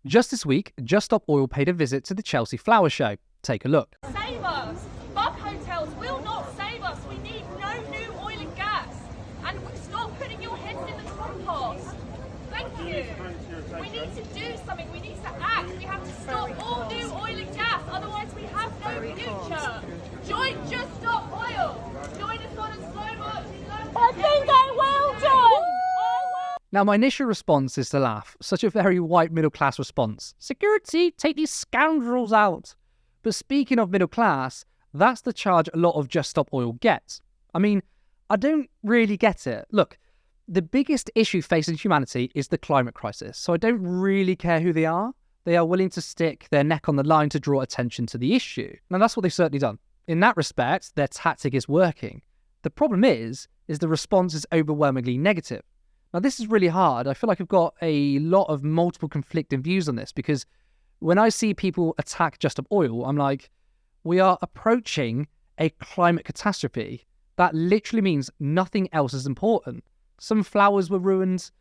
Just this week, Just Stop Oil paid a visit to the Chelsea Flower Show. Take a look. Save us! Bug hotels will not save us. We need no new oil and gas. And stop putting your heads in the compost. Thank you. We need to do something. We need to act. We have to stop all new oil and gas. Otherwise, we have no future. Join Just Stop Oil. Join us on a slow march. I think I will, John. Now, my initial response is to laugh. Such a very white middle class response. Security, take these scoundrels out. But speaking of middle class, that's the charge a lot of Just Stop Oil gets. I mean, I don't really get it. Look, the biggest issue facing humanity is the climate crisis, so I don't really care who they are. They are willing to stick their neck on the line to draw attention to the issue. Now, that's what they've certainly done. In that respect, their tactic is working. The problem is the response is overwhelmingly negative. Now, this is really hard. I feel like I've got a lot of multiple conflicting views on this because when I see people attack Just Stop Oil, I'm like, we are approaching a climate catastrophe. That literally means nothing else is important. Some flowers were ruined,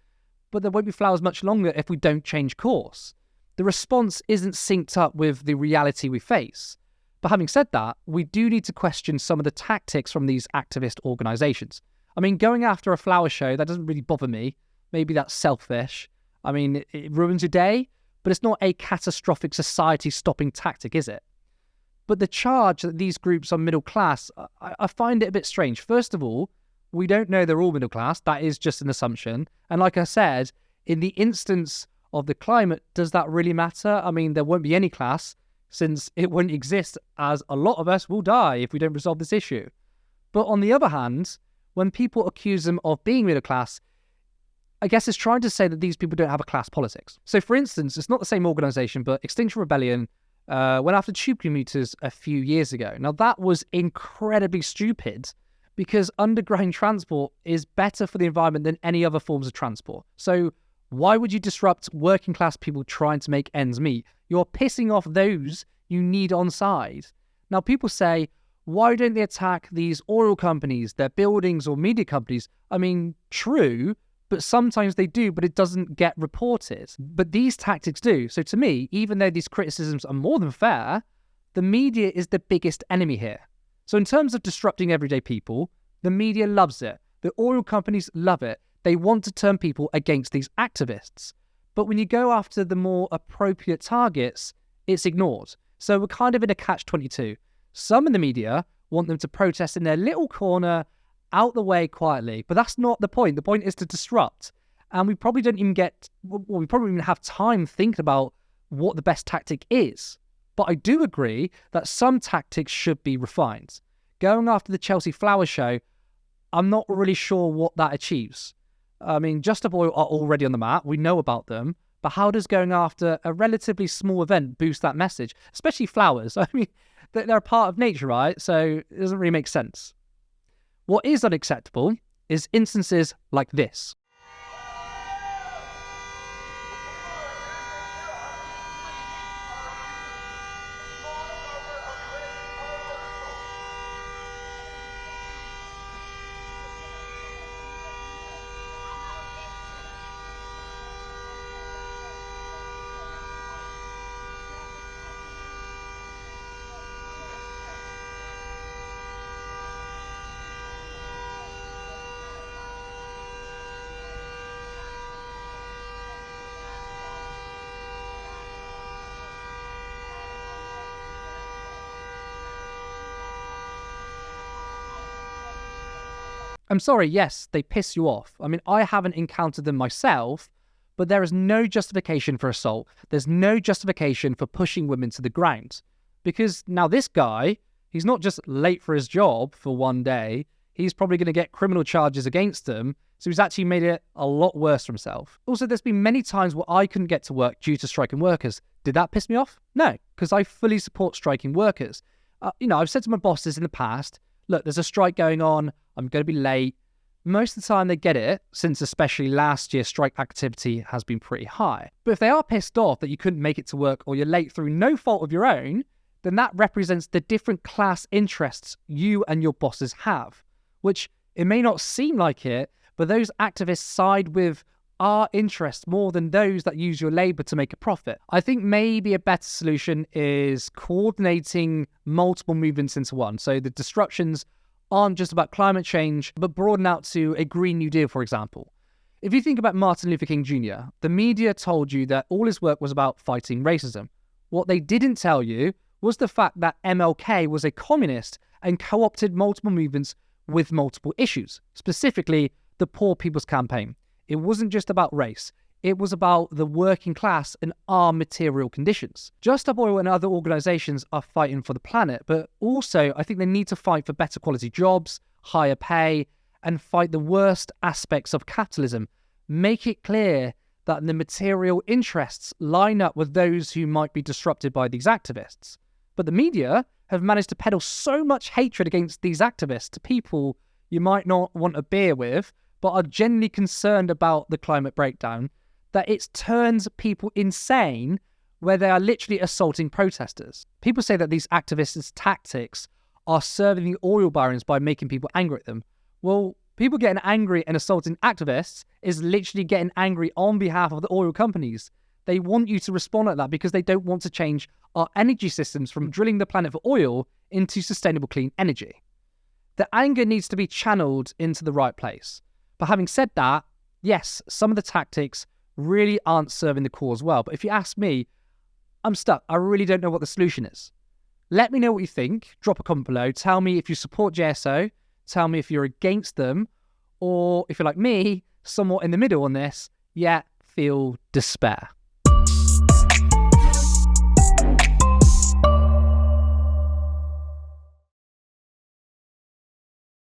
but there won't be flowers much longer if we don't change course. The response isn't synced up with the reality we face. But having said that, we do need to question some of the tactics from these activist organisations. I mean, going after a flower show, that doesn't really bother me. Maybe that's selfish. I mean, it ruins your day, but it's not a catastrophic society-stopping tactic, is it? But the charge that these groups are middle class, I find it a bit strange. First of all, we don't know they're all middle class. That is just an assumption. And like I said, in the instance of the climate, does that really matter? I mean, there won't be any class since it won't exist, as a lot of us will die if we don't resolve this issue. But on the other hand, when people accuse them of being middle class, I guess it's trying to say that these people don't have a class politics. So for instance, it's not the same organisation, but Extinction Rebellion went after tube commuters a few years ago. Now that was incredibly stupid because underground transport is better for the environment than any other forms of transport. So why would you disrupt working class people trying to make ends meet? You're pissing off those you need on side. Now people say, why don't they attack these oil companies, their buildings or media companies? I mean, true, but sometimes they do, but it doesn't get reported. But these tactics do. So to me, even though these criticisms are more than fair, the media is the biggest enemy here. So in terms of disrupting everyday people, the media loves it. The oil companies love it. They want to turn people against these activists. But when you go after the more appropriate targets, it's ignored. So we're kind of in a catch-22. Some in the media want them to protest in their little corner, out the way quietly. But that's not the point. The point is to disrupt. And we probably don't even we probably even have time thinking about what the best tactic is. But I do agree that some tactics should be refined. Going after the Chelsea Flower Show, I'm not really sure what that achieves. I mean, Just Stop Oil are already on the map. We know about them. But how does going after a relatively small event boost that message? Especially flowers. I mean, they're a part of nature, right? So it doesn't really make sense. What is unacceptable is instances like this. I'm sorry, yes, they piss you off. I mean, I haven't encountered them myself, but there is no justification for assault. There's no justification for pushing women to the ground. Because now this guy, he's not just late for his job for one day, he's probably going to get criminal charges against him, so he's actually made it a lot worse for himself. Also, there's been many times where I couldn't get to work due to striking workers. Did that piss me off? No, because I fully support striking workers. I've said to my bosses in the past, look, there's a strike going on, I'm going to be late. Most of the time they get it, since especially last year strike activity has been pretty high. But if they are pissed off that you couldn't make it to work or you're late through no fault of your own, then that represents the different class interests you and your bosses have, which it may not seem like it, but those activists side with our interests more than those that use your labour to make a profit. I think maybe a better solution is coordinating multiple movements into one. So the disruptions aren't just about climate change, but broaden out to a Green New Deal, for example. If you think about Martin Luther King Jr., the media told you that all his work was about fighting racism. What they didn't tell you was the fact that MLK was a communist and co-opted multiple movements with multiple issues, specifically the Poor People's Campaign. It wasn't just about race. It was about the working class and our material conditions. Just Stop Oil and other organisations are fighting for the planet, but also I think they need to fight for better quality jobs, higher pay, and fight the worst aspects of capitalism. Make it clear that the material interests line up with those who might be disrupted by these activists. But the media have managed to peddle so much hatred against these activists to people you might not want a beer with, but are genuinely concerned about the climate breakdown, that it turns people insane where they are literally assaulting protesters. People say that these activists' tactics are serving the oil barons by making people angry at them. Well, people getting angry and assaulting activists is literally getting angry on behalf of the oil companies. They want you to respond like that because they don't want to change our energy systems from drilling the planet for oil into sustainable clean energy. The anger needs to be channeled into the right place. But having said that, yes, some of the tactics really aren't serving the cause well. But if you ask me, I'm stuck. I really don't know what the solution is. Let me know what you think. Drop a comment below. Tell me if you support JSO. Tell me if you're against them. Or if you're like me, somewhat in the middle on this, yet feel despair.